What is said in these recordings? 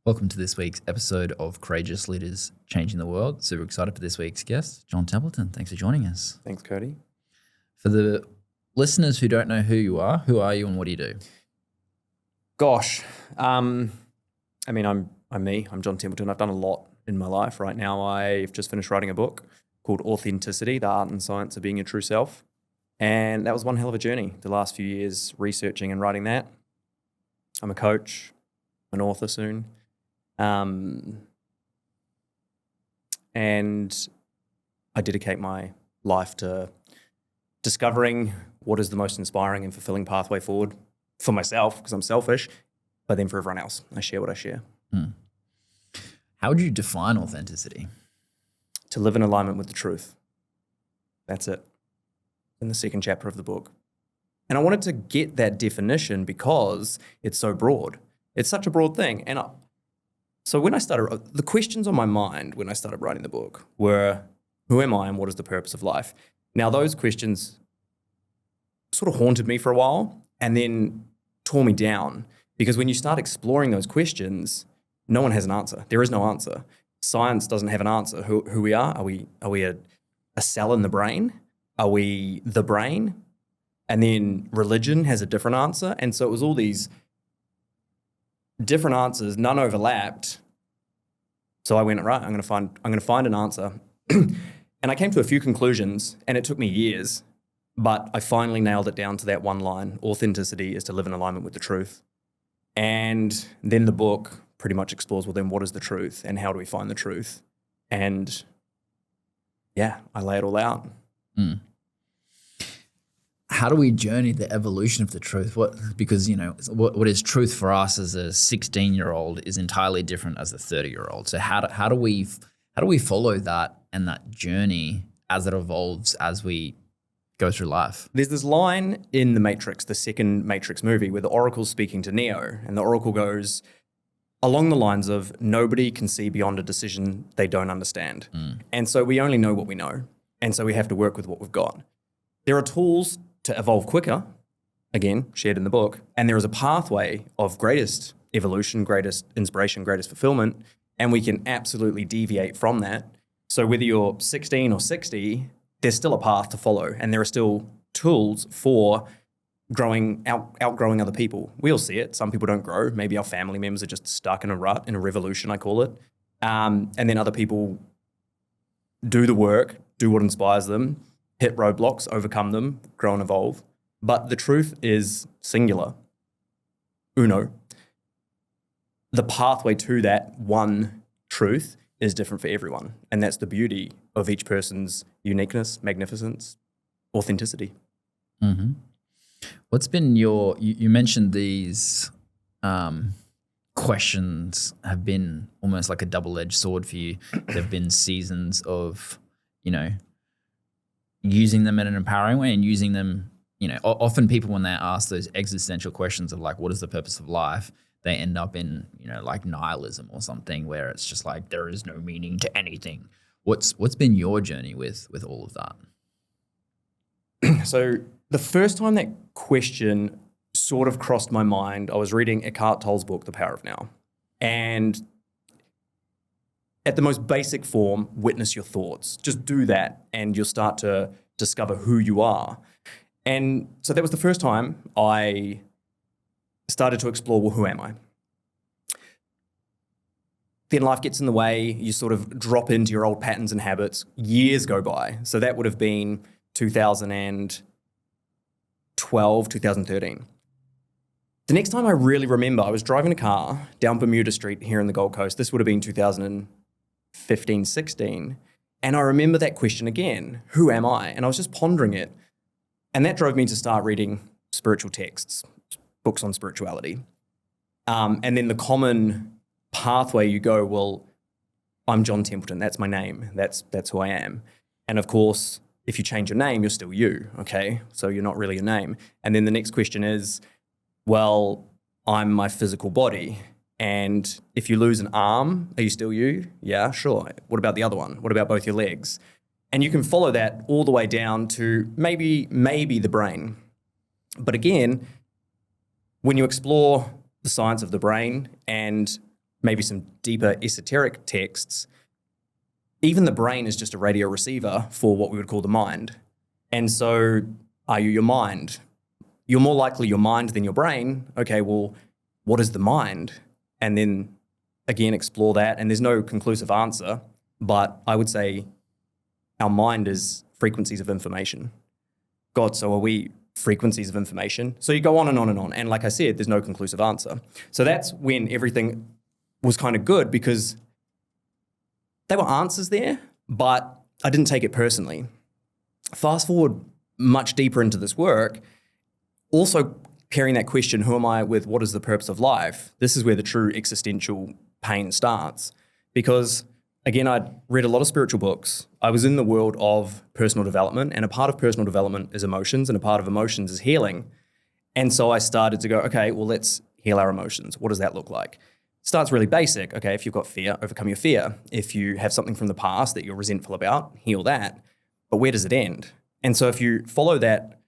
Welcome to this week's episode of Courageous Leaders Changing the World. Super excited for this week's guest, John Templeton. Thanks for joining us. Thanks, Cody. For the listeners who don't know who you are and what do you do? Gosh, I'm me. I'm John Templeton. I've done a lot in my life. Right now, I've just finished writing a book called Authenticity, the Art and Science of Being Your True Self. And that was one hell of a journey, the last few years researching and writing that. I'm a coach, an author soon. And I dedicate my life to discovering what is the most inspiring and fulfilling pathway forward for myself, because I'm selfish, but then for everyone else. I share what I share. How would you define authenticity? To live in alignment with the truth. That's it. In the second chapter of the book. And I wanted to get that definition because it's so broad. It's such a broad thing. And so when I started, the questions on my mind when I started writing the book were, who am I and what is the purpose of life? Now, those questions sort of haunted me for a while and then tore me down, because when you start exploring those questions, no one has an answer. There is no answer. Science doesn't have an answer. Who we are? Are we a cell in the brain? Are we the brain? And then religion has a different answer. And so it was all these different answers, none overlapped. So I went, right, I'm going to find an answer. And I came to a few conclusions, and it took me years, but I finally nailed it down to that one line. Authenticity is to live in alignment with the truth. And then the book pretty much explores, well, then what is the truth and how do we find the truth? And yeah, I lay it all out. How do we journey the evolution of the truth? Because what is truth for us as a 16-year-old is entirely different as a 30-year-old. So how do we follow that and that journey as it evolves as we go through life? There's this line in The Matrix, the second Matrix movie, where the Oracle's speaking to Neo, and the Oracle goes along the lines of, nobody can see beyond a decision they don't understand. And so we only know what we know. And so we have to work with what we've got. There are tools to evolve quicker, again, shared in the book, and there is a pathway of greatest evolution, greatest inspiration, greatest fulfillment, and we can absolutely deviate from that. So whether you're 16 or 60, there's still a path to follow, and there are still tools for outgrowing other people. We all see it. Some people don't grow. Maybe our family members are just stuck in a rut, in a revolution, I call it. And then other people do the work, do what inspires them, hit roadblocks, overcome them, grow and evolve. But the truth is singular. Uno. The pathway to that one truth is different for everyone. And that's the beauty of each person's uniqueness, magnificence, authenticity. Mm-hmm. What's been you mentioned these questions have been almost like a double-edged sword for you. There have been seasons of, using them in an empowering way and using them, often people when they're asked those existential questions of like, what is the purpose of life? They end up in, like nihilism or something where it's just like, there is no meaning to anything. What's been your journey with all of that? So the first time that question sort of crossed my mind, I was reading Eckhart Tolle's book, The Power of Now. And at the most basic form, witness your thoughts. Just do that and you'll start to discover who you are. And so that was the first time I started to explore, well, who am I? Then life gets in the way. You sort of drop into your old patterns and habits. Years go by. So that would have been 2012, 2013. The next time I really remember, I was driving a car down Bermuda Street here in the Gold Coast. This would have been 2015, 16. And I remember that question again, who am I? And I was just pondering it. And that drove me to start reading spiritual texts, books on spirituality. And then the common pathway you go, well, I'm John Templeton. That's my name. That's who I am. And of course, if you change your name, you're still you, okay? So you're not really a name. And then the next question is, well, I'm my physical body. And if you lose an arm, are you still you? Yeah, sure. What about the other one? What about both your legs? And you can follow that all the way down to maybe the brain. But again, when you explore the science of the brain and maybe some deeper esoteric texts, even the brain is just a radio receiver for what we would call the mind. And so are you your mind? You're more likely your mind than your brain. Okay, well, what is the mind? And then again, explore that. And there's no conclusive answer, but I would say our mind is frequencies of information. God, so are we frequencies of information? So you go on and on and on. And like I said, there's no conclusive answer. So that's when everything was kind of good, because there were answers there, but I didn't take it personally. Fast forward much deeper into this work, also pairing that question, who am I, with what is the purpose of life? This is where the true existential pain starts. Because again, I'd read a lot of spiritual books. I was in the world of personal development, and a part of personal development is emotions, and a part of emotions is healing. And so I started to go, okay, well, let's heal our emotions. What does that look like? Starts really basic. Okay, if you've got fear, overcome your fear. If you have something from the past that you're resentful about, heal that. But where does it end? And so if you follow that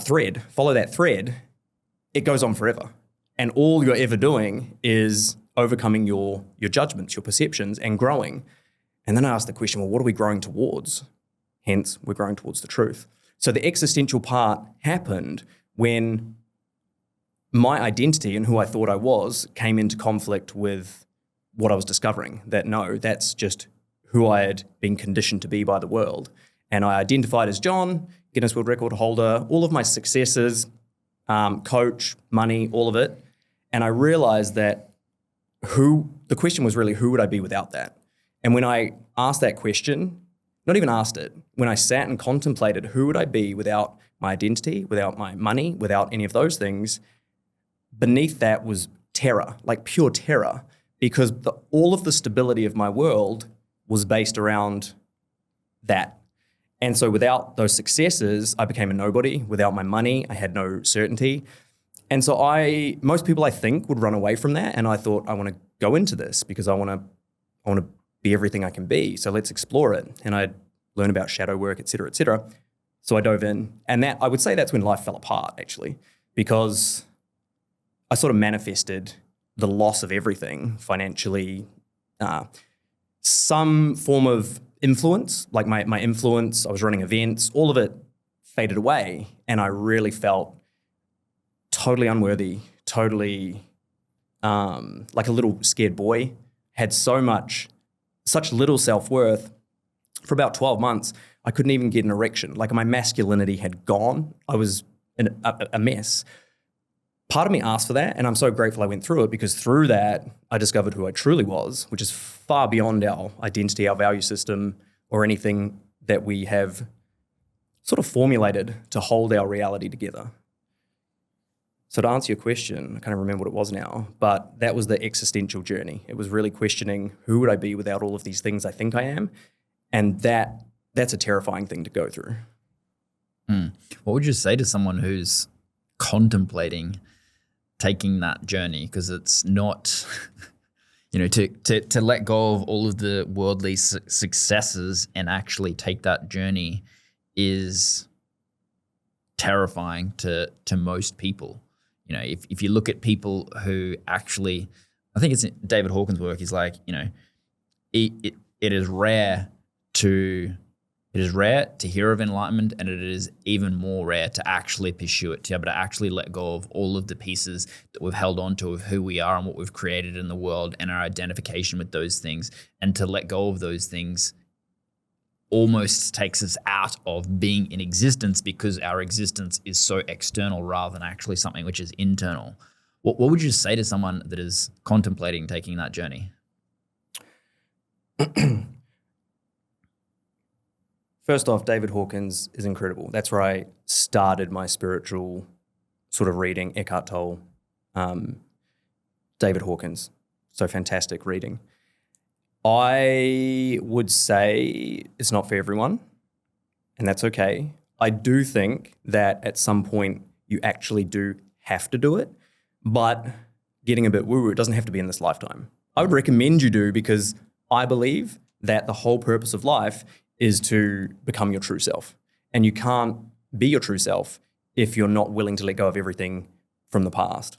thread, it goes on forever. And all you're ever doing is overcoming your judgments, your perceptions, and growing. And then I asked the question, well, what are we growing towards? Hence, we're growing towards the truth. So the existential part happened when my identity and who I thought I was came into conflict with what I was discovering, that no, that's just who I had been conditioned to be by the world. And I identified as John, Guinness World Record holder, all of my successes, coach, money, all of it. And I realized that the question was really, who would I be without that? And when I asked that question, not even asked it, when I sat and contemplated who would I be without my identity, without my money, without any of those things, beneath that was terror, like pure terror, because all of the stability of my world was based around that. And so without those successes, I became a nobody. Without my money, I had no certainty. And so most people I think would run away from that. And I thought, I want to go into this because I want to be everything I can be. So let's explore it. And I'd learn about shadow work, et cetera, et cetera. So I dove in. And that, I would say that's when life fell apart, actually, because I sort of manifested the loss of everything financially, some form of influence, like my influence, I was running events, all of it faded away. And I really felt totally unworthy, totally like a little scared boy, had such little self-worth. For about 12 months, I couldn't even get an erection. Like my masculinity had gone. I was a mess. Part of me asked for that, and I'm so grateful I went through it, because through that, I discovered who I truly was, which is far beyond our identity, our value system, or anything that we have sort of formulated to hold our reality together. So to answer your question, I can't remember what it was now, but that was the existential journey. It was really questioning, who would I be without all of these things I think I am? And that's a terrifying thing to go through. What would you say to someone who's contemplating taking that journey? Because it's not, to let go of all of the worldly successes and actually take that journey is terrifying to most people. If you look at people who actually, I think it's David Hawkins' work, he's like, it is rare to hear of enlightenment, and it is even more rare to actually pursue it, to be able to actually let go of all of the pieces that we've held on to of who we are and what we've created in the world and our identification with those things, and to let go of those things almost takes us out of being in existence, because our existence is so external rather than actually something which is internal. What would you say to someone that is contemplating taking that journey? First off, David Hawkins is incredible. That's where I started my spiritual sort of reading. Eckhart Tolle, David Hawkins. So fantastic reading. I would say it's not for everyone, and that's okay. I do think that at some point you actually do have to do it, but getting a bit woo-woo, it doesn't have to be in this lifetime. I would recommend you do, because I believe that the whole purpose of life is to become your true self. And you can't be your true self if you're not willing to let go of everything from the past.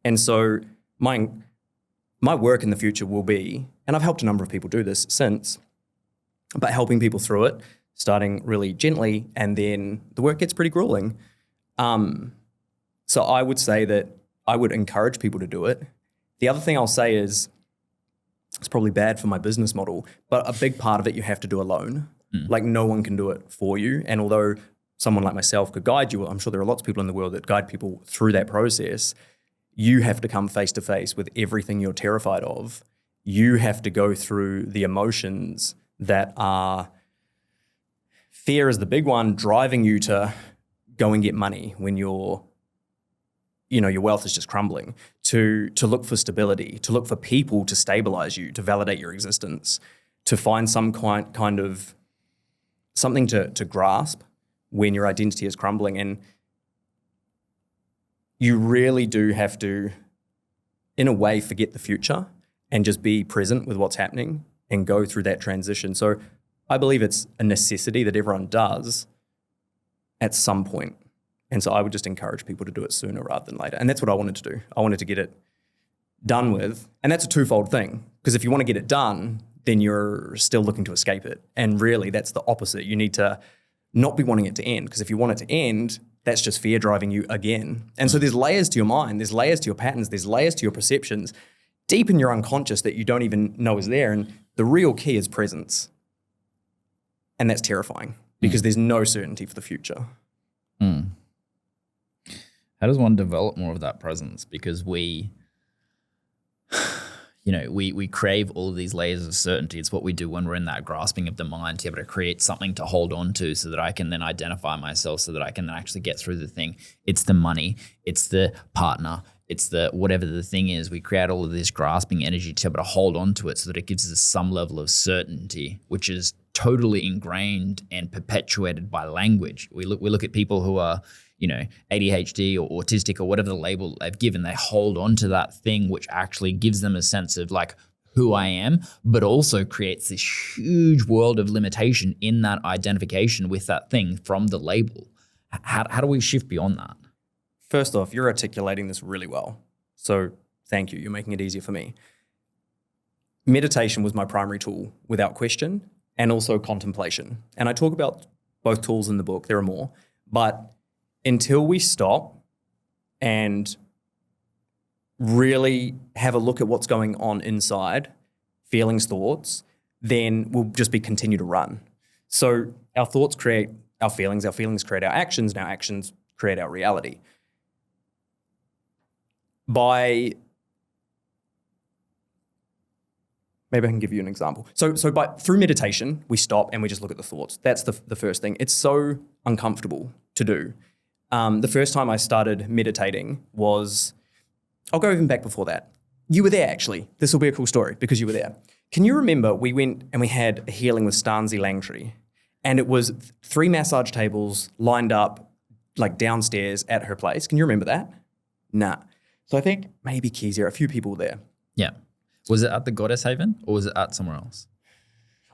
And so my work in the future will be, and I've helped a number of people do this since, but helping people through it, starting really gently, and then the work gets pretty grueling. So I would say that I would encourage people to do it. The other thing I'll say is, it's probably bad for my business model, but a big part of it you have to do alone. Like no one can do it for you. And although someone like myself could guide you, I'm sure there are lots of people in the world that guide people through that process. You have to come face to face with everything you're terrified of. You have to go through the emotions that are, fear is the big one, driving you to go and get money when your wealth is just crumbling, to look for stability, to look for people to stabilize you, to validate your existence, to find some kind of something to grasp when your identity is crumbling. And you really do have to, in a way, forget the future and just be present with what's happening and go through that transition. So I believe it's a necessity that everyone does at some point. And so I would just encourage people to do it sooner rather than later. And that's what I wanted to do. I wanted to get it done with. And that's a twofold thing, because if you want to get it done, then you're still looking to escape it. And really, that's the opposite. You need to not be wanting it to end, because if you want it to end, that's just fear driving you again. And so there's layers to your mind, there's layers to your patterns, there's layers to your perceptions, deep in your unconscious that you don't even know is there. And the real key is presence. And that's terrifying because there's no certainty for the future. How does one develop more of that presence? Because we crave all of these layers of certainty. It's what we do when we're in that grasping of the mind, to be able to create something to hold on to so that I can then identify myself, so that I can then actually get through the thing. It's the money, it's the partner, it's the whatever the thing is. We create all of this grasping energy to be able to hold on to it so that it gives us some level of certainty, which is totally ingrained and perpetuated by language. We look at people who are, ADHD or autistic or whatever the label they've given, they hold on to that thing, which actually gives them a sense of like who I am, but also creates this huge world of limitation in that identification with that thing from the label. How do we shift beyond that? First off, you're articulating this really well. So thank you. You're making it easier for me. Meditation was my primary tool without question, and also contemplation. And I talk about both tools in the book. There are more. But until we stop and really have a look at what's going on inside, feelings, thoughts, then we'll just continue to run. So our thoughts create our feelings create our actions, and our actions create our reality. Maybe I can give you an example. So through meditation, we stop and we just look at the thoughts. That's the first thing. It's so uncomfortable to do. The first time I started meditating was, I'll go even back before that. You were there, actually. This will be a cool story because you were there. Can you remember we went and we had a healing with Stanzi Langtree, and it was 3 massage tables lined up like downstairs at her place. Can you remember that? Nah. So I think maybe Kezia, a few people there. Yeah. Was it at the Goddess Haven or was it at somewhere else?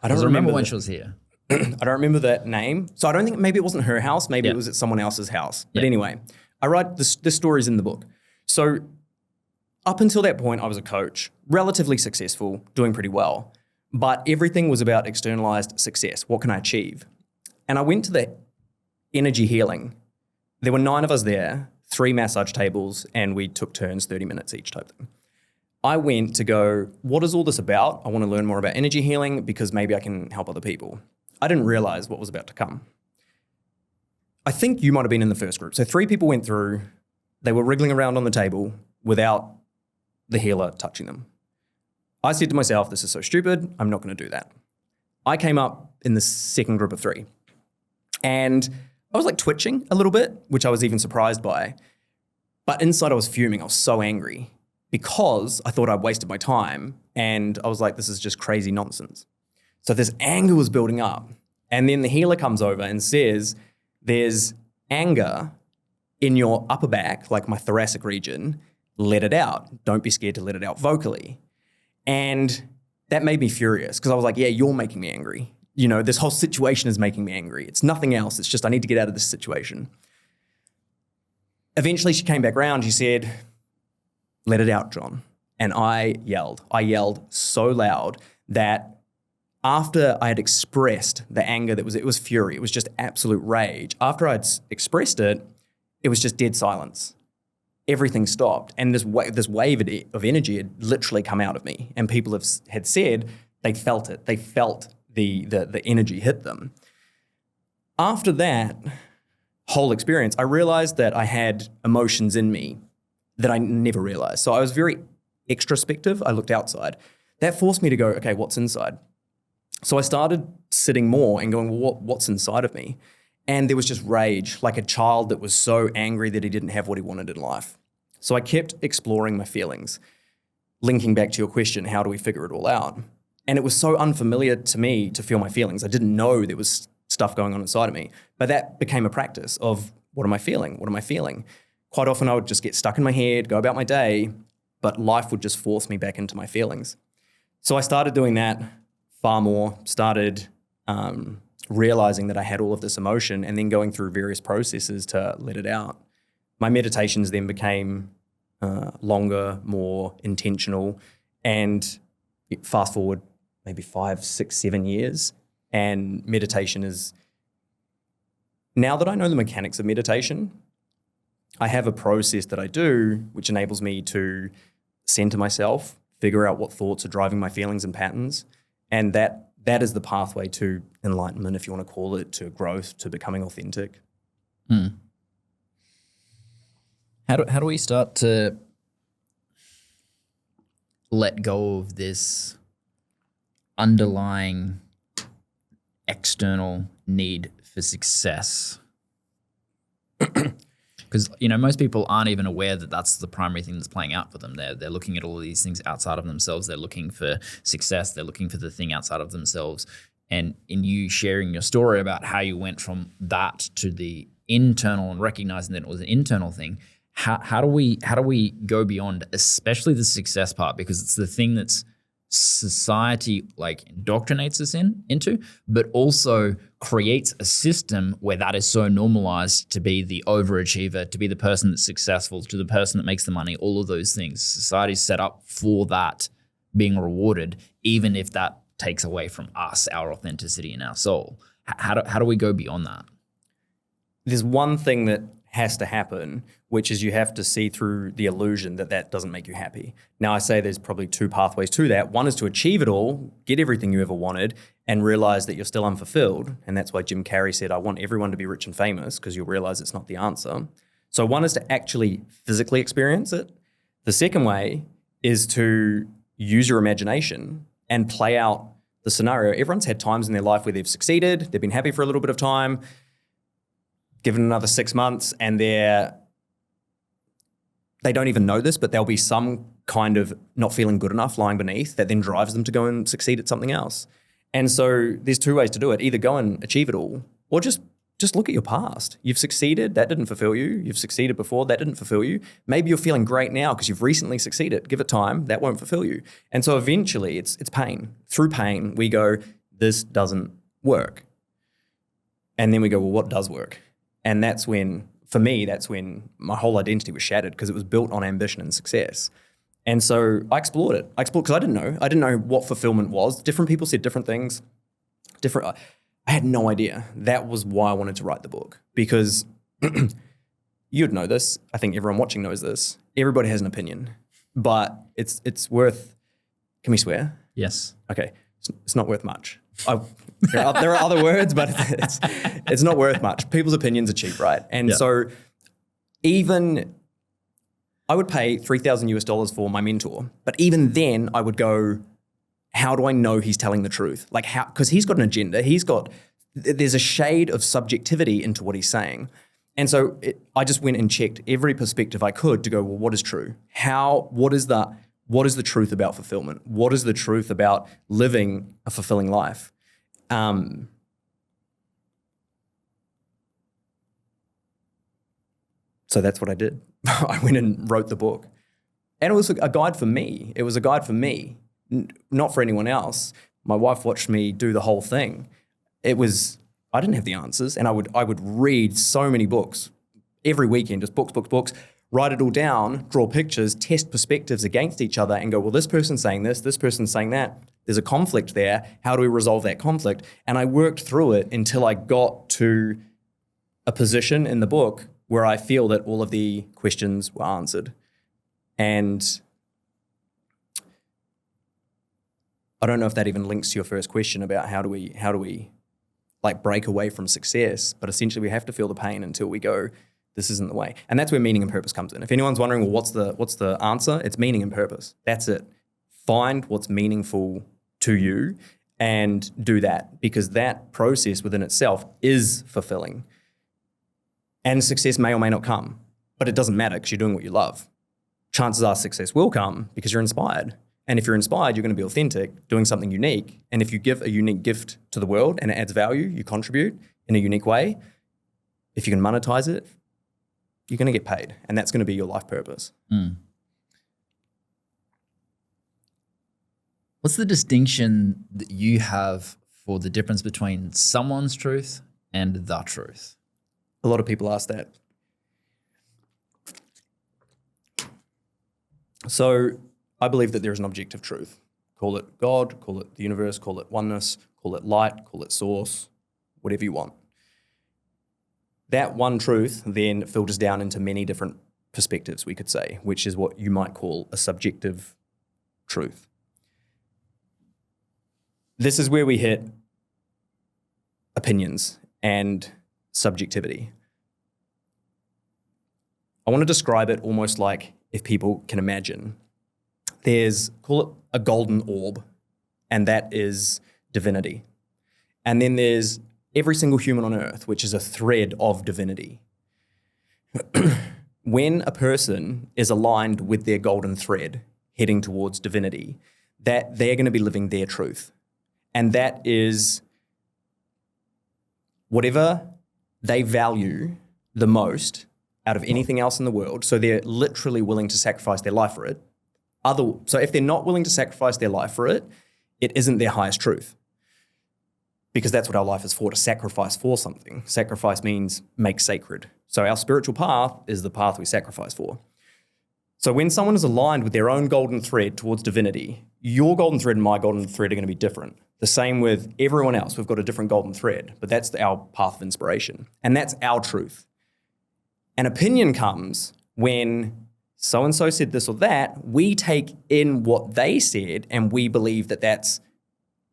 I don't remember when she was here. I don't remember that name. So I don't think, maybe it wasn't her house. Maybe it was at someone else's house. But anyway, I write this stories in the book. So up until that point, I was a coach, relatively successful, doing pretty well. But everything was about externalized success. What can I achieve? And I went to the energy healing. There were 9 of us there, 3 massage tables, and we took turns, 30 minutes each type thing. I went to go, what is all this about? I want to learn more about energy healing because maybe I can help other people. I didn't realize what was about to come. I think you might have been in the first group. So 3 people went through, they were wriggling around on the table without the healer touching them. I said to myself, this is so stupid, I'm not going to do that. I came up in the second group of 3 and I was like twitching a little bit, which I was even surprised by. But inside I was fuming, I was so angry because I thought I'd wasted my time and I was like, this is just crazy nonsense. So this anger was building up. And then the healer comes over and says, there's anger in your upper back, like my thoracic region, let it out. Don't be scared to let it out vocally. And that made me furious because I was like, yeah, you're making me angry. You know, this whole situation is making me angry. It's nothing else. It's just I need to get out of this situation. Eventually she came back around. She said, let it out, John. and I yelled. I yelled so loud that after I had expressed the anger it was fury, it was just absolute rage. After I'd expressed it, it was just dead silence. Everything stopped. And this wave of energy had literally come out of me. And people had said they felt it. They felt the energy hit them. After that whole experience, I realized that I had emotions in me that I never realized. So I was very extrospective. I looked outside. That forced me to go, okay, what's inside? So I started sitting more and going, well, what's inside of me? And there was just rage, like a child that was so angry that he didn't have what he wanted in life. So I kept exploring my feelings, linking back to your question, how do we figure it all out? And it was so unfamiliar to me to feel my feelings. I didn't know there was stuff going on inside of me. But that became a practice of, what am I feeling? What am I feeling? Quite often I would just get stuck in my head, go about my day, but life would just force me back into my feelings. So I started doing that far more, started realizing that I had all of this emotion and then going through various processes to let it out. My meditations then became longer, more intentional, and fast forward maybe 5, 6, 7 years, and meditation is, now that I know the mechanics of meditation, I have a process that I do which enables me to center myself, figure out what thoughts are driving my feelings and patterns, and that is the pathway to enlightenment, if you want to call it, to growth, to becoming authentic. How do we start to let go of this underlying external need for success? Because, most people aren't even aware that that's the primary thing that's playing out for them. They're looking at all of these things outside of themselves. They're looking for success. They're looking for the thing outside of themselves. And in you sharing your story about how you went from that to the internal and recognizing that it was an internal thing, how do we go beyond, especially the success part, because it's the thing that's society indoctrinates us into, but also creates a system where that is so normalized to be the overachiever, to be the person that's successful, to the person that makes the money, all of those things. Society's set up for that being rewarded, even if that takes away from us, our authenticity and our soul. How do we go beyond that? There's one thing that has to happen, which is you have to see through the illusion that doesn't make you happy. Now, I say there's probably 2 pathways to that. One is to achieve it all, get everything you ever wanted, and realize that you're still unfulfilled. And that's why Jim Carrey said, I want everyone to be rich and famous, because you'll realize it's not the answer. So one is to actually physically experience it. The second way is to use your imagination and play out the scenario. Everyone's had times in their life where they've succeeded, they've been happy for a little bit of time, given another 6 months, and they don't even know this, but there'll be some kind of not feeling good enough lying beneath that then drives them to go and succeed at something else. And so there's 2 ways to do it. Either go and achieve it all, or just look at your past. You've succeeded, that didn't fulfill you. You've succeeded before, that didn't fulfill you. Maybe you're feeling great now because you've recently succeeded. Give it time, that won't fulfill you. And so eventually it's pain. Through pain, we go, this doesn't work. And then we go, well, what does work? And that's when my whole identity was shattered, because it was built on ambition and success. And so I explored it. Because I didn't know. I didn't know what fulfillment was. Different people said different things. I had no idea. That was why I wanted to write the book, because you'd know this. I think everyone watching knows this. Everybody has an opinion, but it's worth. Can we swear? Yes. Okay. It's not worth much. There are other words, but it's not worth much. People's opinions are cheap, right? And so even I would pay $3,000 for my mentor, but even then I would go, how do I know he's telling the truth? Because he's got an agenda. There's a shade of subjectivity into what he's saying. And so I just went and checked every perspective I could to go, well, what is true? What is the truth about fulfillment? What is the truth about living a fulfilling life? So that's what I did. I went and wrote the book. And it was a guide for me. It was a guide for me, not for anyone else. My wife watched me do the whole thing. I didn't have the answers, and I would read so many books every weekend, just books, write it all down, draw pictures, test perspectives against each other and go, well, this person's saying this person's saying that. There's a conflict there. How do we resolve that conflict? And I worked through it until I got to a position in the book where I feel that all of the questions were answered. And I don't know if that even links to your first question about how do we like break away from success, but essentially we have to feel the pain until we go, this isn't the way. And that's where meaning and purpose comes in. If anyone's wondering, well, what's the answer? It's meaning and purpose. That's it. Find what's meaningful to you and do that, because that process within itself is fulfilling. And success may or may not come, but it doesn't matter because you're doing what you love. Chances are success will come because you're inspired. And if you're inspired, you're going to be authentic, doing something unique. And if you give a unique gift to the world and it adds value, you contribute in a unique way. If you can monetize it, you're going to get paid. And that's going to be your life purpose. Mm. What's the distinction that you have for the difference between someone's truth and the truth? A lot of people ask that. So I believe that there is an objective truth. Call it God, call it the universe, call it oneness, call it light, call it source, whatever you want. That one truth then filters down into many different perspectives, we could say, which is what you might call a subjective truth. This is where we hit opinions and subjectivity. I want to describe it almost like, if people can imagine, call it a golden orb, and that is divinity. And then there's every single human on earth, which is a thread of divinity. When a person is aligned with their golden thread, heading towards divinity, that they're going to be living their truth. And that is whatever they value the most out of anything else in the world. So they're literally willing to sacrifice their life for it. So if they're not willing to sacrifice their life for it, it isn't their highest truth. Because that's what our life is for, to sacrifice for something. Sacrifice means make sacred. So our spiritual path is the path we sacrifice for. So when someone is aligned with their own golden thread towards divinity, your golden thread and my golden thread are going to be different. The same with everyone else. We've got a different golden thread, but that's our path of inspiration. And that's our truth. An opinion comes when so-and-so said this or that, we take in what they said and we believe that that's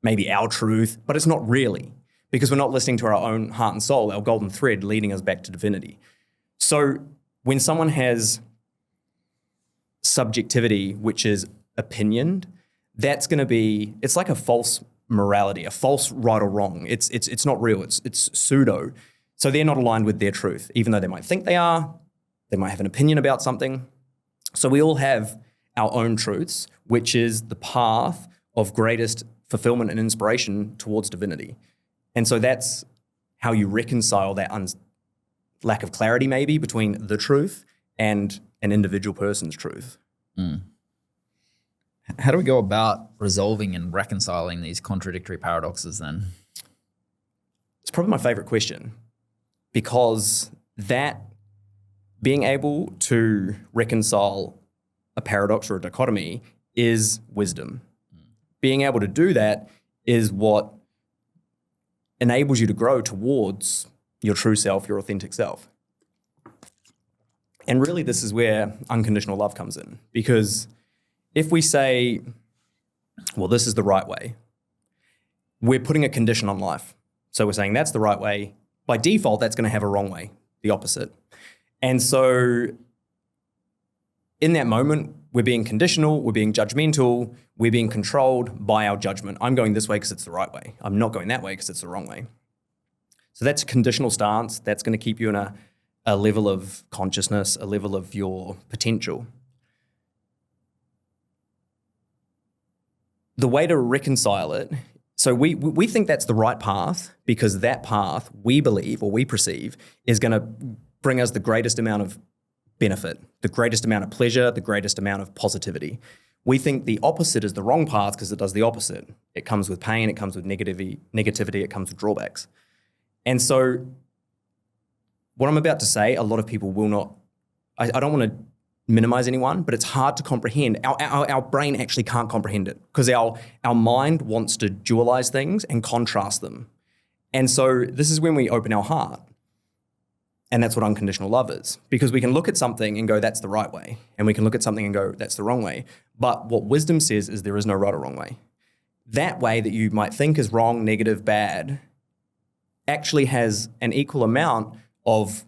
maybe our truth, but it's not really, because we're not listening to our own heart and soul, our golden thread leading us back to divinity. So when someone has subjectivity, which is opinioned, that's going to be, it's like a false morality, a false right or wrong. It's not real, it's pseudo. So they're not aligned with their truth, even though they might think they are, they might have an opinion about something. So we all have our own truths, which is the path of greatest fulfillment and inspiration towards divinity. And so that's how you reconcile that lack of clarity maybe between the truth and an individual person's truth. Mm. How do we go about resolving and reconciling these contradictory paradoxes then? It's probably my favorite question, because that being able to reconcile a paradox or a dichotomy is wisdom. Being able to do that is what enables you to grow towards your true self, your authentic self. And really, this is where unconditional love comes in. Because if we say, well, this is the right way, we're putting a condition on life. So we're saying that's the right way. By default, that's going to have a wrong way, the opposite. And so in that moment, we're being conditional, we're being judgmental, we're being controlled by our judgment. I'm going this way because it's the right way. I'm not going that way because it's the wrong way. So that's a conditional stance. That's going to keep you in a level of consciousness, a level of your potential. The way to reconcile it, so we think that's the right path because that path we believe or we perceive is going to bring us the greatest amount of benefit, the greatest amount of pleasure, the greatest amount of positivity. We think the opposite is the wrong path because it does the opposite. It comes with pain, it comes with negativity, it comes with drawbacks. And so what I'm about to say, a lot of people will not I don't want to minimize anyone, but it's hard to comprehend. Our brain actually can't comprehend it because our mind wants to dualize things and contrast them. And so this is when we open our heart. And that's what unconditional love is, because we can look at something and go, that's the right way. And we can look at something and go, that's the wrong way. But what wisdom says is there is no right or wrong way. That way that you might think is wrong, negative, bad, actually has an equal amount of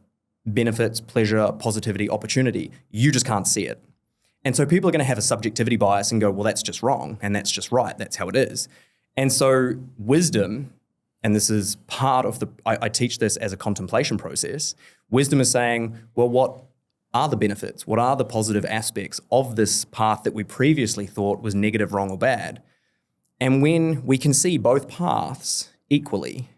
benefits, pleasure, positivity, opportunity. You just can't see it. And so people are going to have a subjectivity bias and go, well, that's just wrong. And that's just right. That's how it is. And so wisdom, and this is part of I teach this as a contemplation process. Wisdom is saying, well, what are the benefits? What are the positive aspects of this path that we previously thought was negative, wrong, or bad? And when we can see both paths equally,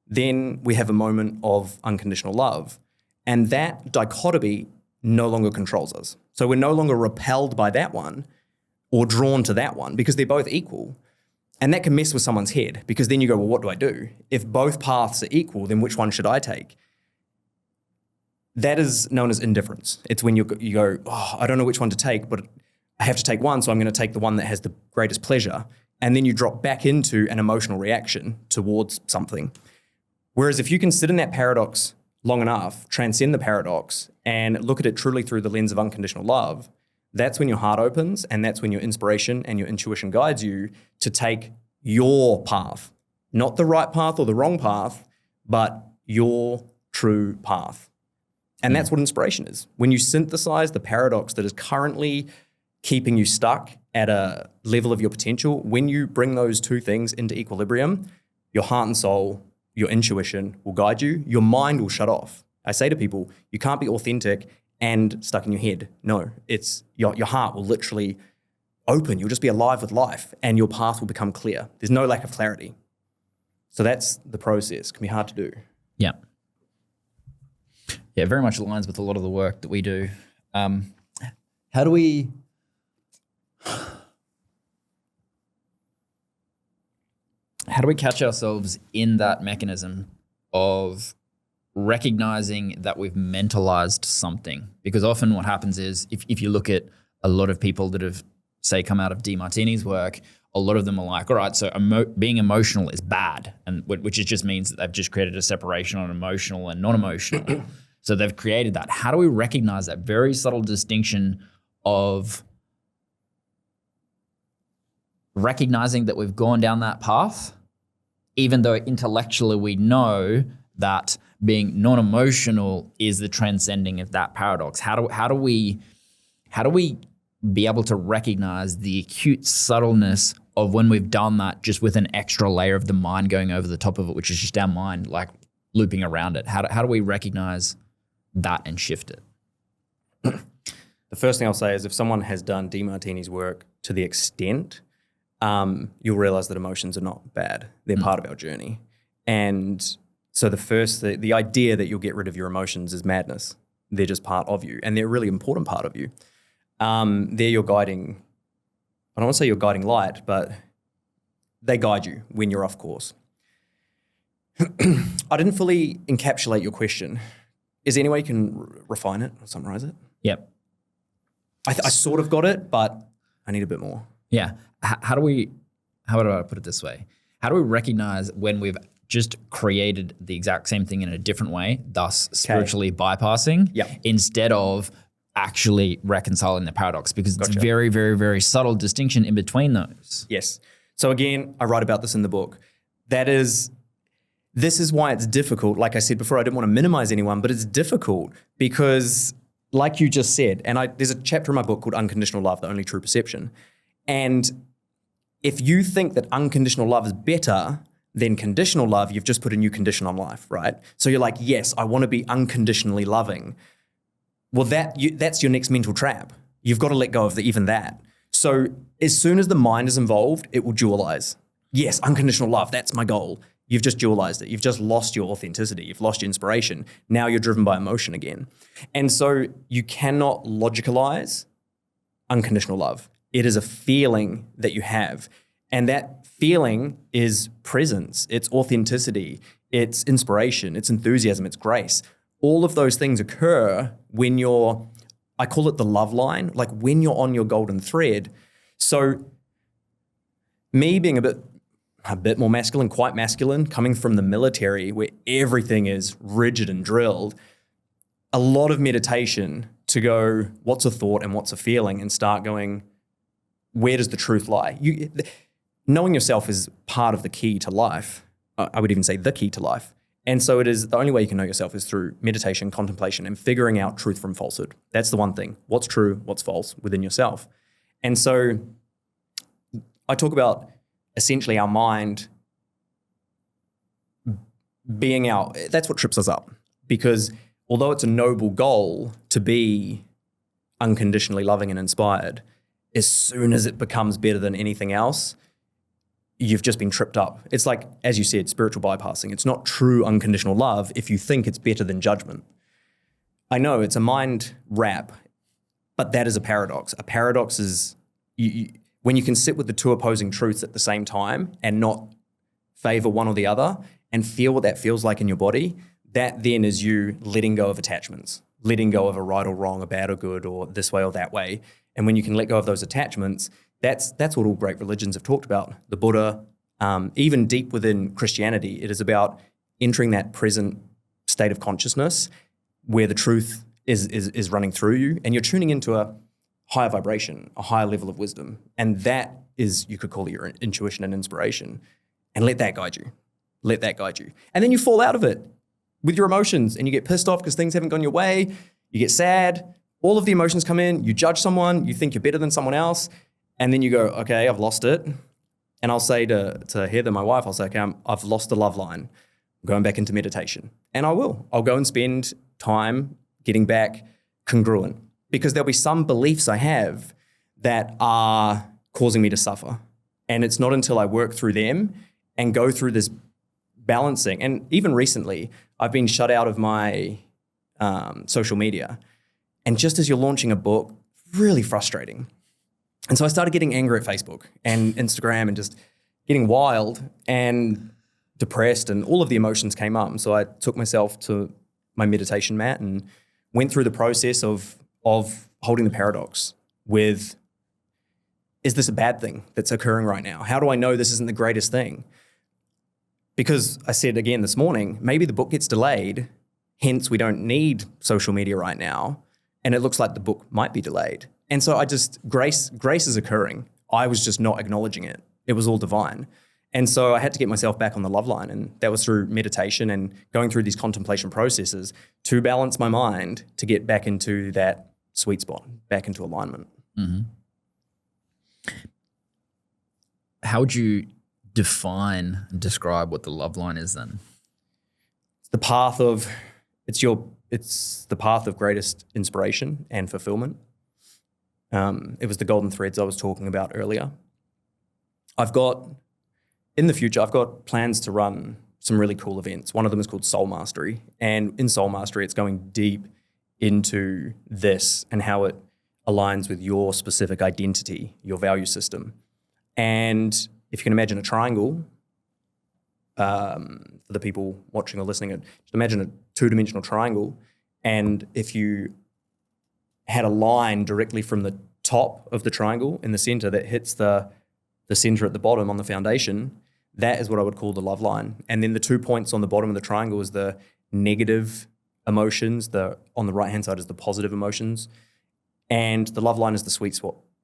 then we have a moment of unconditional love. And that dichotomy no longer controls us. So we're no longer repelled by that one or drawn to that one because they're both equal. And that can mess with someone's head because then you go, well, what do I do? If both paths are equal, then which one should I take? That is known as indifference. It's when you go, oh, I don't know which one to take, but I have to take one, so I'm going to take the one that has the greatest pleasure. And then you drop back into an emotional reaction towards something. Whereas if you can sit in that paradox long enough, transcend the paradox, and look at it truly through the lens of unconditional love, that's when your heart opens, and that's when your inspiration and your intuition guides you to take your path, not the right path or the wrong path, but your true path. And that's what inspiration is. When you synthesize the paradox that is currently keeping you stuck at a level of your potential, when you bring those two things into equilibrium, your heart and soul, your intuition will guide you. Your mind will shut off. I say to people, you can't be authentic and stuck in your head. No, it's your heart will literally open. You'll just be alive with life and your path will become clear. There's no lack of clarity. So that's the process. It can be hard to do. Yeah. Yeah, very much aligns with a lot of the work that we do. How do we catch ourselves in that mechanism of recognizing that we've mentalized something? Because often what happens is if you look at a lot of people that have, say, come out of DeMartini's work, a lot of them are like, all right, so being emotional is bad, and which it just means that they've just created a separation on emotional and non-emotional. So they've created that. How do we recognize that very subtle distinction of recognizing that we've gone down that path, even though intellectually we know that being non-emotional is the transcending of that paradox? How do we be able to recognize the acute subtleness of when we've done that just with an extra layer of the mind going over the top of it, which is just our mind like looping around it? How do we recognize that and shift it? The first thing I'll say is if someone has done DeMartini's work to the extent, you'll realize that emotions are not bad. They're part of our journey. And so the idea that you'll get rid of your emotions is madness. They're just part of you, and they're a really important part of you. They're your guiding, I don't want to say your guiding light, but they guide you when you're off course. I didn't fully encapsulate your question. Is there any way you can refine it or summarize it? Yep. I sort of got it, but I need a bit more. Yeah. How do I put it this way? How do we recognize when we've just created the exact same thing in a different way, thus spiritually bypassing, instead of actually reconciling the paradox? Because it's very, very, very subtle distinction in between those. Yes. So again, I write about this in the book. This is why it's difficult. Like I said before, I didn't want to minimize anyone, but it's difficult because, like you just said, and there's a chapter in my book called Unconditional Love, The Only True Perception. And if you think that unconditional love is better than conditional love, you've just put a new condition on life, right? So you're like, yes, I want to be unconditionally loving. Well, that's your next mental trap. You've got to let go of even that. So as soon as the mind is involved, it will dualize. Yes, unconditional love, that's my goal. You've just dualized it. You've just lost your authenticity. You've lost your inspiration. Now you're driven by emotion again. And so you cannot logicalize unconditional love. It is a feeling that you have. And that feeling is presence, it's authenticity, it's inspiration, it's enthusiasm, it's grace. All of those things occur when you're I call it the love line, like when you're on your golden thread. So me being a bit more masculine, quite masculine, coming from the military where everything is rigid and drilled, a lot of meditation to go, what's a thought and what's a feeling, and start going, where does the truth lie? Knowing yourself is part of the key to life. I would even say the key to life. And so it is, the only way you can know yourself is through meditation, contemplation, and figuring out truth from falsehood. That's the one thing. What's true, what's false within yourself. And so I talk about essentially our mind being that's what trips us up. Because although it's a noble goal to be unconditionally loving and inspired, as soon as it becomes better than anything else, you've just been tripped up. It's like, as you said, spiritual bypassing. It's not true unconditional love if you think it's better than judgment. I know it's a mind wrap, but that is a paradox. A paradox is when you can sit with the two opposing truths at the same time and not favor one or the other and feel what that feels like in your body, that then is you letting go of attachments, letting go of a right or wrong, a bad or good, or this way or that way. And when you can let go of those attachments, that's what all great religions have talked about. The Buddha, even deep within Christianity, it is about entering that present state of consciousness where the truth is running through you, and you're tuning into a higher vibration, a higher level of wisdom. And that is, you could call it your intuition and inspiration. And let that guide you. Let that guide you. And then you fall out of it with your emotions and you get pissed off because things haven't gone your way. You get sad. All of the emotions come in. You judge someone. You think you're better than someone else. And then you go, okay, I've lost it. And I'll say to Heather, my wife, I'll say, okay, I've lost the love line. I'm going back into meditation. And I will. I'll go and spend time getting back congruent, because there'll be some beliefs I have that are causing me to suffer. And it's not until I work through them and go through this balancing. And even recently, I've been shut out of my social media. And just as you're launching a book, really frustrating. And so I started getting angry at Facebook and Instagram and just getting wild and depressed, and all of the emotions came up. And so I took myself to my meditation mat and went through the process of holding the paradox with, is this a bad thing that's occurring right now? How do I know this isn't the greatest thing? Because I said again this morning, maybe the book gets delayed, hence we don't need social media right now. And it looks like the book might be delayed. And so grace is occurring. I was just not acknowledging it. It was all divine. And so I had to get myself back on the love line. And that was through meditation and going through these contemplation processes to balance my mind to get back into that sweet spot, back into alignment. Mm-hmm. How would you define and describe what the love line is then? It's the path of greatest inspiration and fulfillment. It was the golden threads I was talking about earlier. In the future, I've got plans to run some really cool events. One of them is called Soul Mastery. And in Soul Mastery, it's going deep into this and how it aligns with your specific identity, your value system. And if you can imagine a triangle, for the people watching or listening, just imagine a two-dimensional triangle. And if you had a line directly from the top of the triangle in the center that hits the center at the bottom on the foundation, that is what I would call the love line. And then the 2 points on the bottom of the triangle is the negative emotions. On the right-hand side is the positive emotions. And the love line is the sweet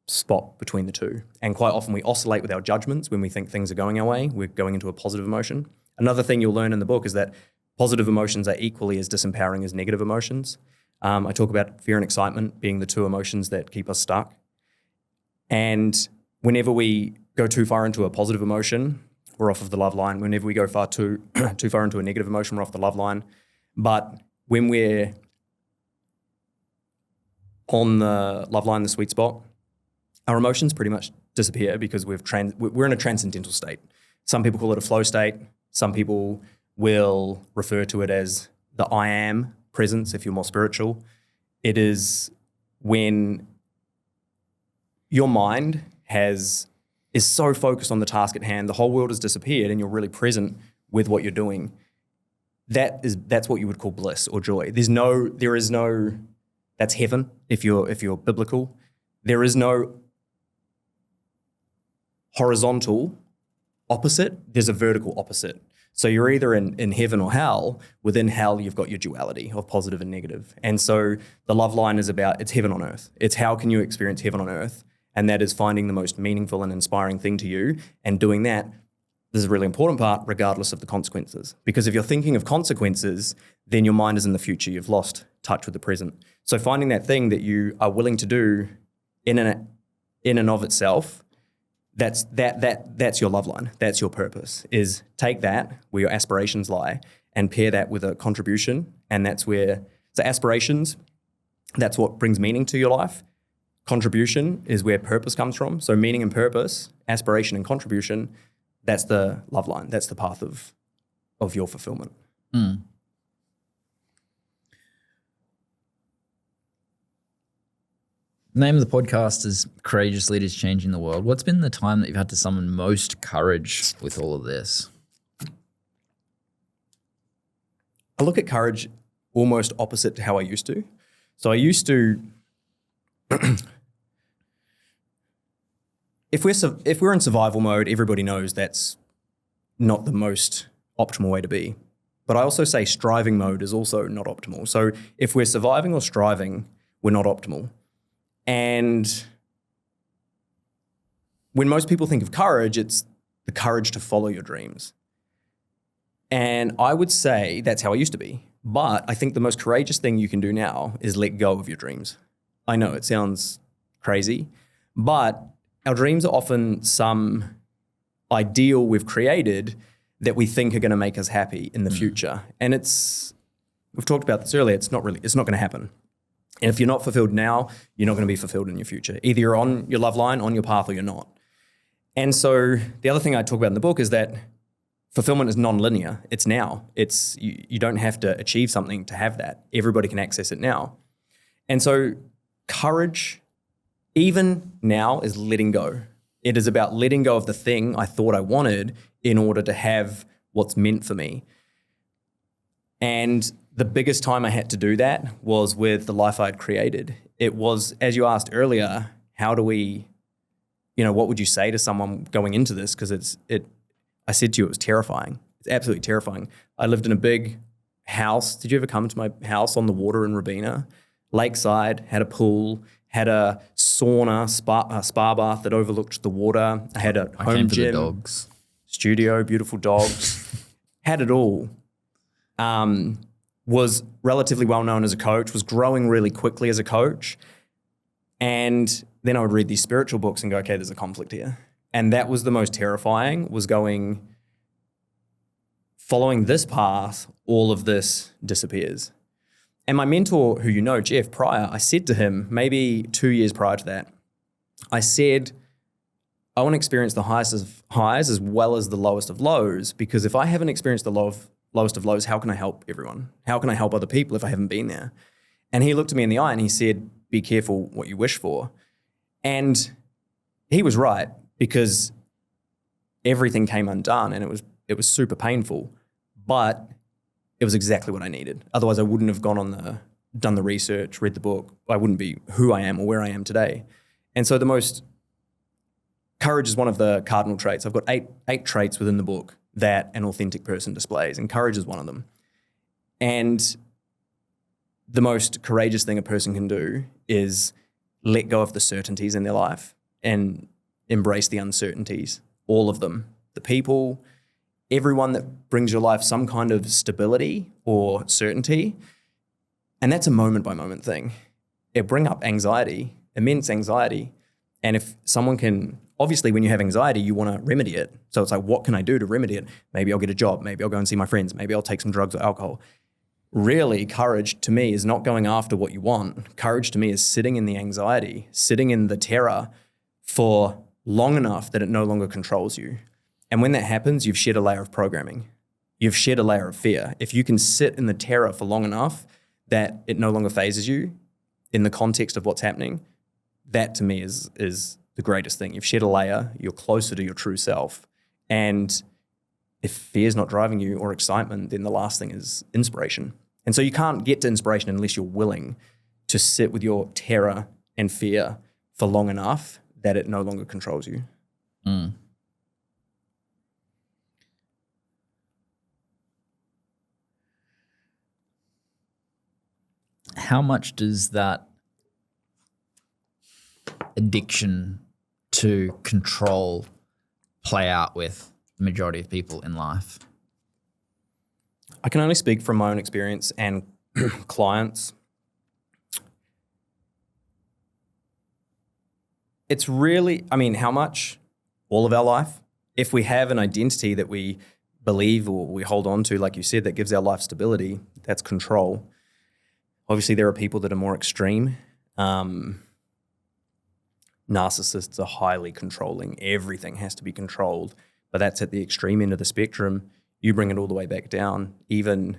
spot between the two. And quite often we oscillate with our judgments when we think things are going our way. We're going into a positive emotion. Another thing you'll learn in the book is that positive emotions are equally as disempowering as negative emotions. I talk about fear and excitement being the two emotions that keep us stuck. And whenever we go too far into a positive emotion, we're off of the love line. Whenever we go too far into a negative emotion, we're off the love line. But when we're on the love line, the sweet spot, our emotions pretty much disappear because we're in a transcendental state. Some people call it a flow state. Some people will refer to it as the I am presence if you're more spiritual. It is when your mind is so focused on the task at hand, the whole world has disappeared and you're really present with what you're doing. That's what you would call bliss or joy. There is no That's heaven if you're biblical. There is no horizontal opposite. There's a vertical opposite. So you're either in heaven or hell. Within hell, you've got your duality of positive and negative. And so the love line is about, it's heaven on earth. It's how can you experience heaven on earth? And that is finding the most meaningful and inspiring thing to you and doing that. This is a really important part, regardless of the consequences. Because if you're thinking of consequences, then your mind is in the future. You've lost touch with the present. So finding that thing that you are willing to do in and of itself, that's your love line. That's your purpose, is take that where your aspirations lie and pair that with a contribution. And that's where, so aspirations, that's what brings meaning to your life. Contribution is where purpose comes from. So meaning and purpose, aspiration and contribution, that's the love line. That's the path of your fulfillment. Mm. The name of the podcast is Courageous Leaders Changing the World. What's been the time that you've had to summon most courage with all of this? I look at courage almost opposite to how I used to. So I used to, if we're in survival mode, everybody knows that's not the most optimal way to be. But I also say striving mode is also not optimal. So if we're surviving or striving, we're not optimal. And when most people think of courage, it's the courage to follow your dreams. And I would say that's how I used to be. But I think the most courageous thing you can do now is let go of your dreams. I know it sounds crazy, but our dreams are often some ideal we've created that we think are going to make us happy in the future. And we've talked about this earlier, it's not going to happen. And if you're not fulfilled now, you're not going to be fulfilled in your future. Either you're on your love line, on your path, or you're not. And so the other thing I talk about in the book is that fulfillment is non-linear. It's now. You don't have to achieve something to have that. Everybody can access it now. And so courage, even now, is letting go. It is about letting go of the thing I thought I wanted in order to have what's meant for me. And the biggest time I had to do that was with the life I'd created. It was, as you asked earlier, how do we, what would you say to someone going into this? Because I said to you, it was terrifying. It's absolutely terrifying. I lived in a big house. Did you ever come to my house on the water in Robina? Lakeside, had a pool, had a sauna, spa bath that overlooked the water. I had a home gym, the dogs. Studio, beautiful dogs, had it all. Was relatively well known as a coach, was growing really quickly as a coach. And then I would read these spiritual books and go, okay, there's a conflict here. And that was the most terrifying, was following this path, all of this disappears. And my mentor, who you know, Jeff, prior, I said to him, maybe 2 years prior to that, I said, I want to experience the highest of highs as well as the lowest of lows, because if I haven't experienced the lowest of lows, how can I help everyone? How can I help other people if I haven't been there? And he looked at me in the eye and he said, be careful what you wish for. And he was right, because everything came undone and it was super painful, but it was exactly what I needed. Otherwise I wouldn't have done the research, read the book. I wouldn't be who I am or where I am today. And so courage is one of the cardinal traits. I've got eight traits within the book that an authentic person displays, and courage is one of them. And the most courageous thing a person can do is let go of the certainties in their life and embrace the uncertainties, all of them. The people, everyone that brings your life some kind of stability or certainty, and that's a moment-by-moment thing. It'll bring up anxiety, immense anxiety, and if someone can, obviously when you have anxiety, you want to remedy it. So it's like, what can I do to remedy it? Maybe I'll get a job, maybe I'll go and see my friends, maybe I'll take some drugs or alcohol. Really, courage to me is not going after what you want. Courage to me is sitting in the anxiety, sitting in the terror for long enough that it no longer controls you. And when that happens, you've shed a layer of programming. You've shed a layer of fear. If you can sit in the terror for long enough that it no longer phases you in the context of what's happening, that to me is the greatest thing. You've shed a layer, you're closer to your true self. And if fear's not driving you or excitement, then the last thing is inspiration. And so you can't get to inspiration unless you're willing to sit with your terror and fear for long enough that it no longer controls you. Mm. How much does that addiction to control play out with the majority of people in life? I can only speak from my own experience and clients. It's really, how much? All of our life. If we have an identity that we believe or we hold on to, like you said, that gives our life stability, that's control. Obviously, there are people that are more extreme. Narcissists are highly controlling. Everything has to be controlled, but that's at the extreme end of the spectrum. You bring it all the way back down. Even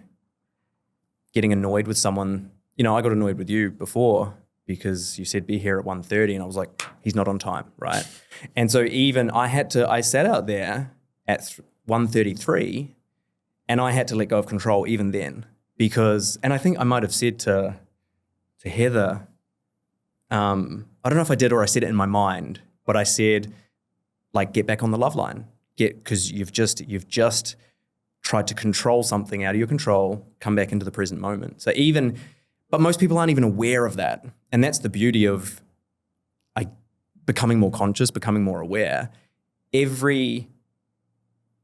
getting annoyed with someone, I got annoyed with you before because you said be here at 1:30 and I was like, he's not on time, right? And so even I sat out there at 1:33 and I had to let go of control even then because, and I think I might have said to Heather, I don't know if I did or I said it in my mind, but I said, like, get back on the love line. Because you've just tried to control something out of your control, come back into the present moment. But most people aren't even aware of that. And that's the beauty of becoming more conscious, becoming more aware. I'm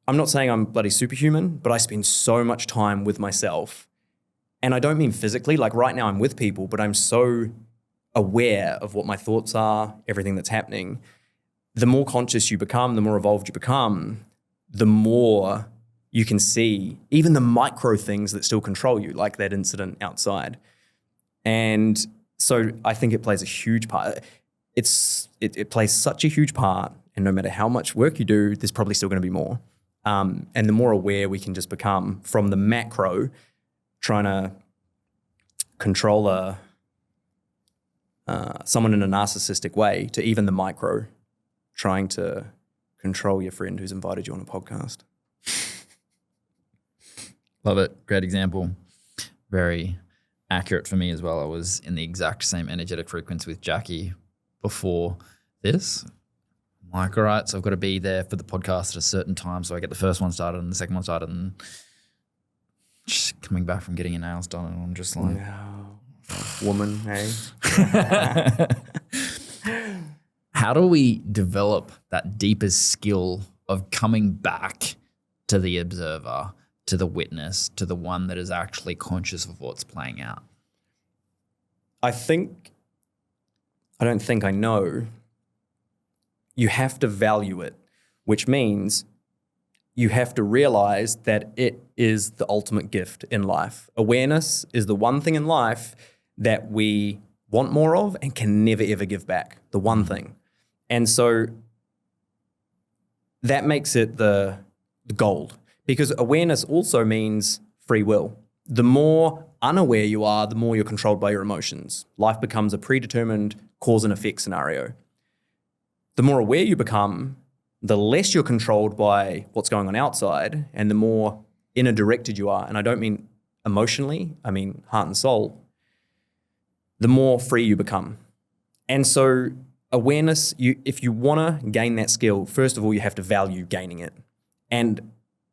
not saying I'm bloody superhuman, but I spend so much time with myself. And I don't mean physically, like right now I'm with people, but I'm so aware of what my thoughts are, everything that's happening. The more conscious you become, the more evolved you become, the more you can see even the micro things that still control you, like that incident outside. And so I think it plays a huge part. It plays such a huge part, and no matter how much work you do, there's probably still going to be more. And the more aware we can just become from the macro, trying to control someone in a narcissistic way, to even the micro, trying to control your friend who's invited you on a podcast. Love it. Great example. Very accurate for me as well. I was in the exact same energetic frequency with Jackie before this. I'm like, all right, so I've got to be there for the podcast at a certain time. So I get the first one started and the second one started, and just coming back from getting your nails done, and I'm just like, no. Woman, hey? How do we develop that deeper skill of coming back to the observer, to the witness, to the one that is actually conscious of what's playing out? I know. You have to value it, which means you have to realize that it is the ultimate gift in life. Awareness is the one thing in life that we want more of and can never, ever give back. The one thing. And so that makes it the gold, because awareness also means free will. The more unaware you are, the more you're controlled by your emotions. Life becomes a predetermined cause and effect scenario. The more aware you become, the less you're controlled by what's going on outside, and the more inner directed you are. And I don't mean emotionally, I mean heart and soul. The more free you become. And so awareness, if you want to gain that skill, first of all, you have to value gaining it. And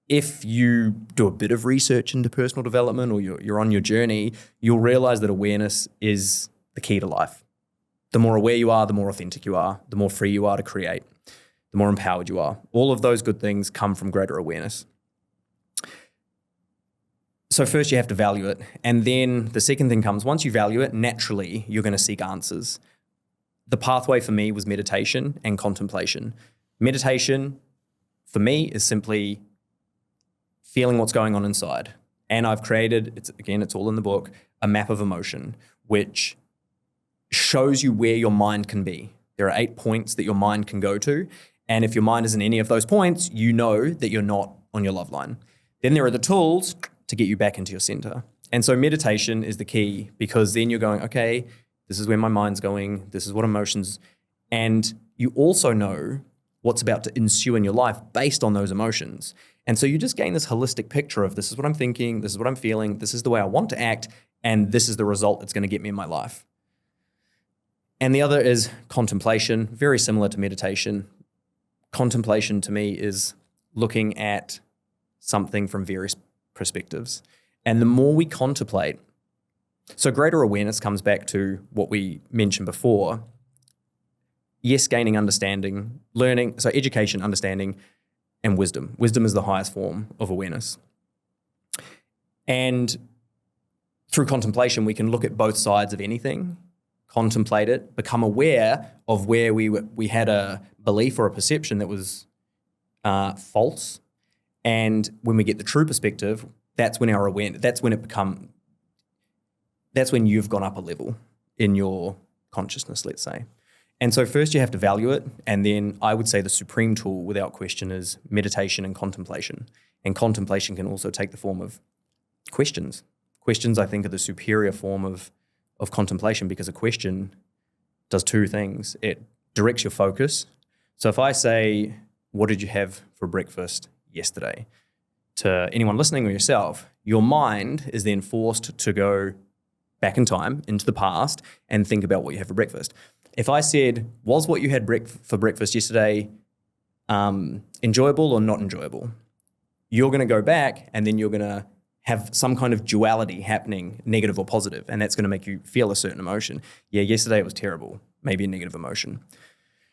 if you do a bit of research into personal development, or you're on your journey, you'll realize that awareness is the key to life. The more aware you are, the more authentic you are, the more free you are to create, the more empowered you are. All of those good things come from greater awareness. So first you have to value it. And then the second thing comes, once you value it, naturally you're going to seek answers. The pathway for me was meditation and contemplation. Meditation for me is simply feeling what's going on inside. And I've created, it's all in the book, a map of emotion, which shows you where your mind can be. There are 8 points that your mind can go to. And if your mind is in any of those points, you know that you're not on your love line. Then there are the tools to get you back into your center. And so meditation is the key, because then you're going, okay, this is where my mind's going. This is what emotions, and you also know what's about to ensue in your life based on those emotions. And so you just gain this holistic picture of, this is what I'm thinking, this is what I'm feeling, this is the way I want to act, and this is the result that's going to get me in my life. And the other is contemplation, very similar to meditation. Contemplation to me is looking at something from various perspectives. And the more we contemplate, so greater awareness comes back to what we mentioned before. Yes, gaining understanding, learning, so education, understanding, and wisdom. Wisdom is the highest form of awareness. And through contemplation, we can look at both sides of anything, contemplate it, become aware of where we had a belief or a perception that was false. And when we get the true perspective, that's when our awareness, that's when you've gone up a level in your consciousness, let's say. And so first you have to value it. And then I would say the supreme tool without question is meditation and contemplation. And contemplation can also take the form of questions. Questions, I think, are the superior form of contemplation, because a question does two things. It directs your focus. So if I say, what did you have for breakfast yesterday? To anyone listening or yourself, your mind is then forced to go back in time into the past and think about what you have for breakfast. If I said, was what you had for breakfast yesterday enjoyable or not enjoyable? You're going to go back and then you're going to have some kind of duality happening, negative or positive, and that's going to make you feel a certain emotion. Yeah, yesterday it was terrible, maybe a negative emotion.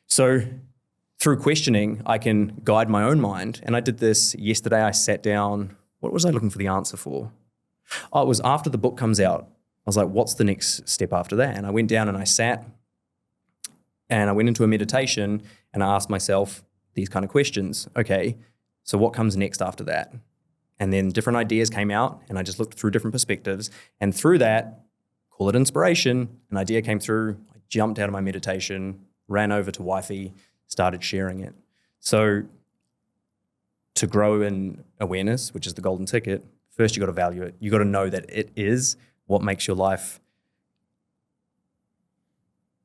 So through questioning, I can guide my own mind. And I did this yesterday. I sat down. What was I looking for the answer for? Oh, it was after the book comes out. I was like, what's the next step after that? And I went down and I sat and I went into a meditation and I asked myself these kind of questions. Okay, so what comes next after that? And then different ideas came out and I just looked through different perspectives. And through that, call it inspiration, an idea came through. I jumped out of my meditation, ran over to wifey, started sharing it. So to grow in awareness, which is the golden ticket, first you got to value it. You got to know that it is what makes your life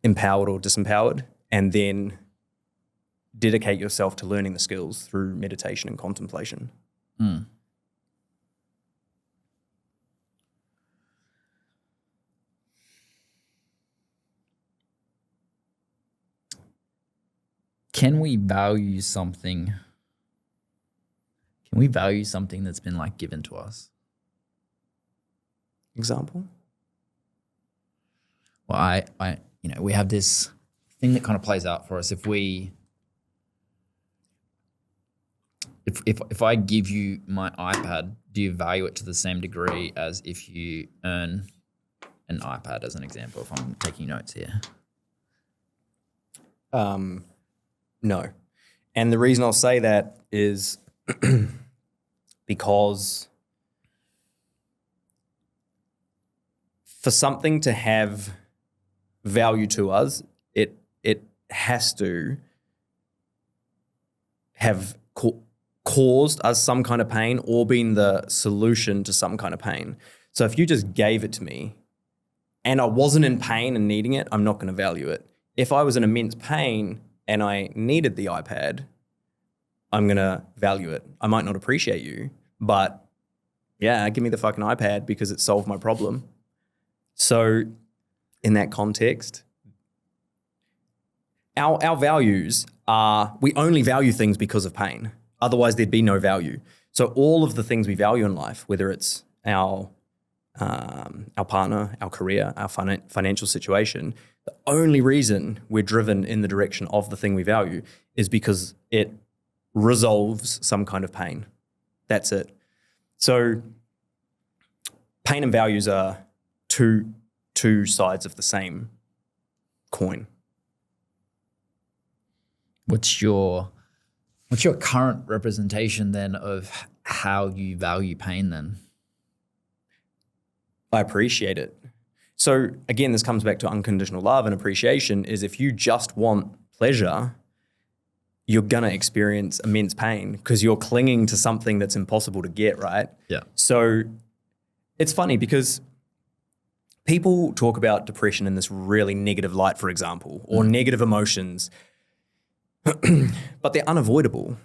empowered or disempowered, and then dedicate yourself to learning the skills through meditation and contemplation. Mm. Can we value something? Can we value something that's been like given to us? Example? Well, we have this thing that kind of plays out for us. If I give you my iPad, do you value it to the same degree as if you earn an iPad, as an example, if I'm taking notes here? No. And the reason I'll say that is because for something to have value to us, it has to have caused us some kind of pain or been the solution to some kind of pain. So if you just gave it to me and I wasn't in pain and needing it, I'm not going to value it. If I was in immense pain and I needed the iPad, I'm going to value it. I might not appreciate you, but yeah, give me the fucking iPad because it solved my problem. So in that context, our values are, we only value things because of pain. Otherwise, there'd be no value. So all of the things we value in life, whether it's our partner, our career, our financial situation, the only reason we're driven in the direction of the thing we value is because it resolves some kind of pain. That's it. So pain and values are two sides of the same coin. What's your current representation then of how you value pain then? I appreciate it. So again, this comes back to unconditional love and appreciation is if you just want pleasure, you're going to experience immense pain because you're clinging to something that's impossible to get, right? Yeah. So it's funny because people talk about depression in this really negative light, for example, or negative emotions, but they're unavoidable.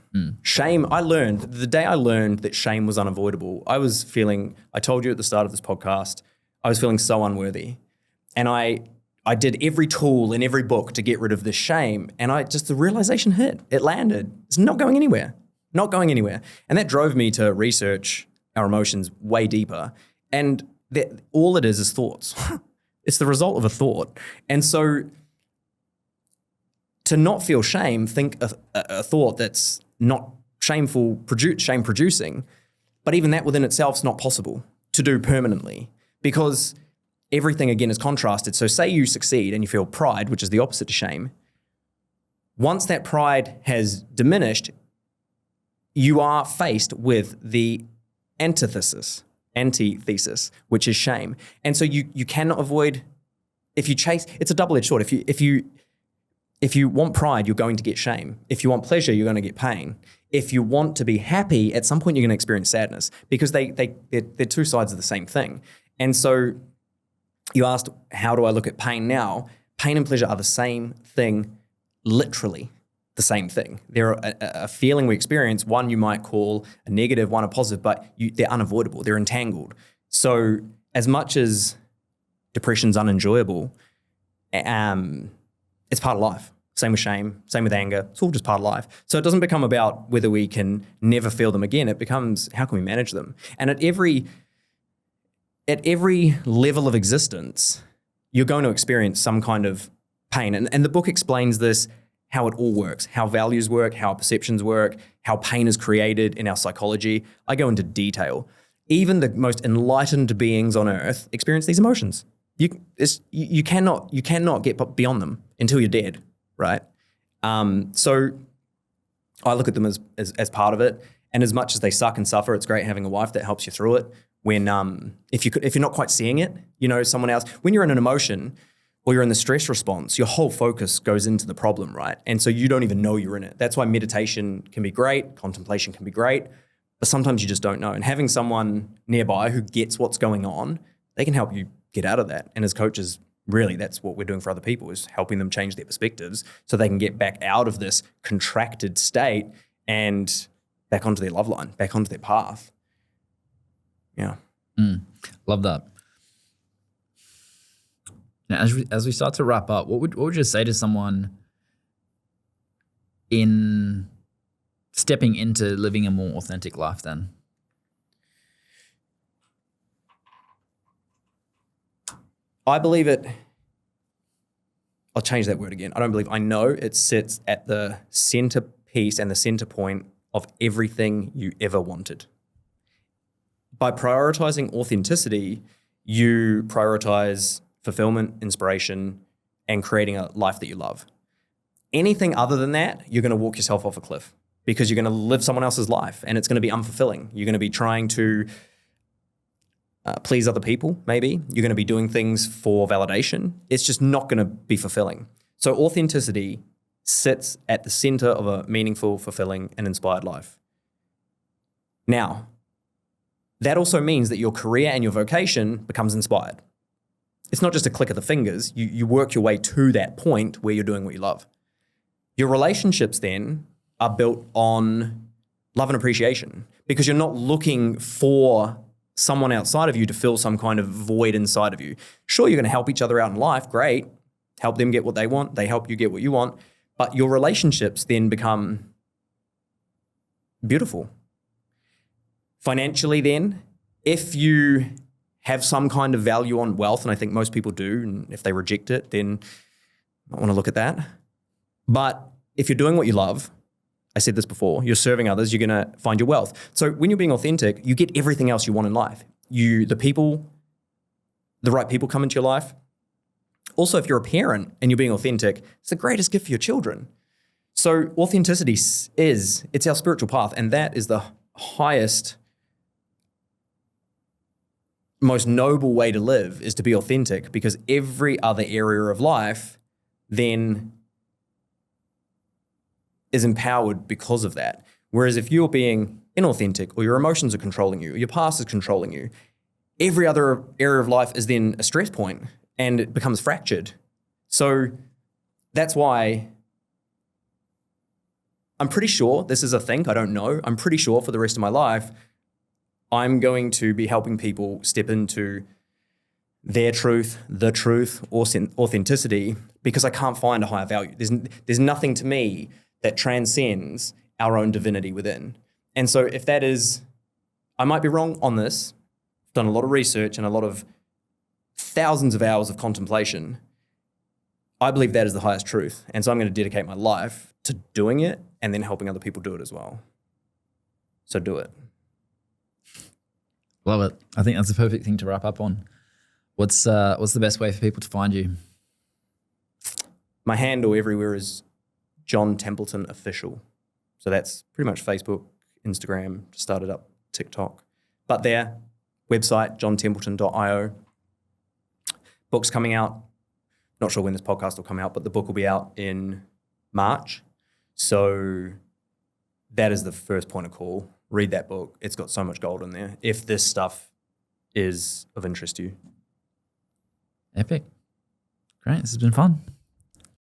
Shame, the day I learned that shame was unavoidable, I told you at the start of this podcast, I was feeling so unworthy. And I I did every tool in every book to get rid of this shame. And the realization hit. It landed. It's not going anywhere. Not going anywhere. And that drove me to research our emotions way deeper. And all it is thoughts. It's the result of a thought. And so to not feel shame, think a thought that's not shameful, shame producing. But even that within itself is not possible to do permanently, because everything again is contrasted. So say you succeed and you feel pride, which is the opposite to shame. Once that pride has diminished, you are faced with the antithesis, which is shame. And so you cannot avoid, if you chase, it's a double-edged sword. If you want pride, you're going to get shame. If you want pleasure, you're going to get pain. If you want to be happy, at some point you're going to experience sadness, because they're two sides of the same thing. And so you asked, how do I look at pain now? Pain and pleasure are the same thing, literally the same thing. They're a feeling we experience. One you might call a negative, one a positive, but they're unavoidable. They're entangled. So as much as depression's unenjoyable, it's part of life. Same with shame, same with anger. It's all just part of life. So it doesn't become about whether we can never feel them again. It becomes, how can we manage them? And at every level of existence, you're going to experience some kind of pain. And the book explains this, how it all works, how values work, how perceptions work, how pain is created in our psychology. I go into detail. Even the most enlightened beings on earth experience these emotions. You cannot get beyond them until you're dead, right? So I look at them as part of it. And as much as they suck and suffer, it's great having a wife that helps you through it. When if you're not quite seeing it, someone else, when you're in an emotion or you're in the stress response, your whole focus goes into the problem, right? And so you don't even know you're in it. That's why meditation can be great, contemplation can be great, but sometimes you just don't know. And having someone nearby who gets what's going on, they can help you get out of that. And as coaches, really, that's what we're doing for other people, is helping them change their perspectives so they can get back out of this contracted state and back onto their love line, back onto their path. Yeah. Love that. Now, as we start to wrap up, what would you say to someone in stepping into living a more authentic life then? I believe it. I'll change that word again. I know it sits at the centerpiece and the center point of everything you ever wanted. By prioritizing authenticity, you prioritize fulfillment, inspiration, and creating a life that you love. Anything other than that, you're going to walk yourself off a cliff, because you're going to live someone else's life and it's going to be unfulfilling. You're going to be trying to please other people, maybe. You're going to be doing things for validation. It's just not going to be fulfilling. So authenticity sits at the center of a meaningful, fulfilling, and inspired life. Now, that also means that your career and your vocation becomes inspired. It's not just a click of the fingers. You work your way to that point where you're doing what you love. Your relationships then are built on love and appreciation, because you're not looking for someone outside of you to fill some kind of void inside of you. Sure, you're going to help each other out in life. Great. Help them get what they want. They help you get what you want. But your relationships then become beautiful. Financially then, if you have some kind of value on wealth, and I think most people do, and if they reject it, then I want to look at that. But if you're doing what you love, I said this before, you're serving others, you're going to find your wealth. So when you're being authentic, you get everything else you want in life. The right people come into your life. Also, if you're a parent and you're being authentic, it's the greatest gift for your children. So authenticity it's our spiritual path, and that is the highest, most noble way to live, is to be authentic, because every other area of life then is empowered because of that. Whereas if you're being inauthentic, or your emotions are controlling you, or your past is controlling you, every other area of life is then a stress point and it becomes fractured. So that's why I'm pretty sure this is a thing. I don't know. I'm pretty sure for the rest of my life, I'm going to be helping people step into their truth, the truth, or authenticity, because I can't find a higher value. There's nothing to me that transcends our own divinity within. And so if that is, I might be wrong on this, I've done a lot of research and a lot of thousands of hours of contemplation. I believe that is the highest truth. And so I'm going to dedicate my life to doing it and then helping other people do it as well. So do it. Love it. I think that's the perfect thing to wrap up on. What's the best way for people to find you? My handle everywhere is John Templeton Official. So that's pretty much Facebook, Instagram, just started up TikTok. But there, website, johntempleton.io. Book's coming out. Not sure when this podcast will come out, but the book will be out in March. So that is the first point of call. Read that book. It's got so much gold in there. If this stuff is of interest to you. Epic. Great. This has been fun.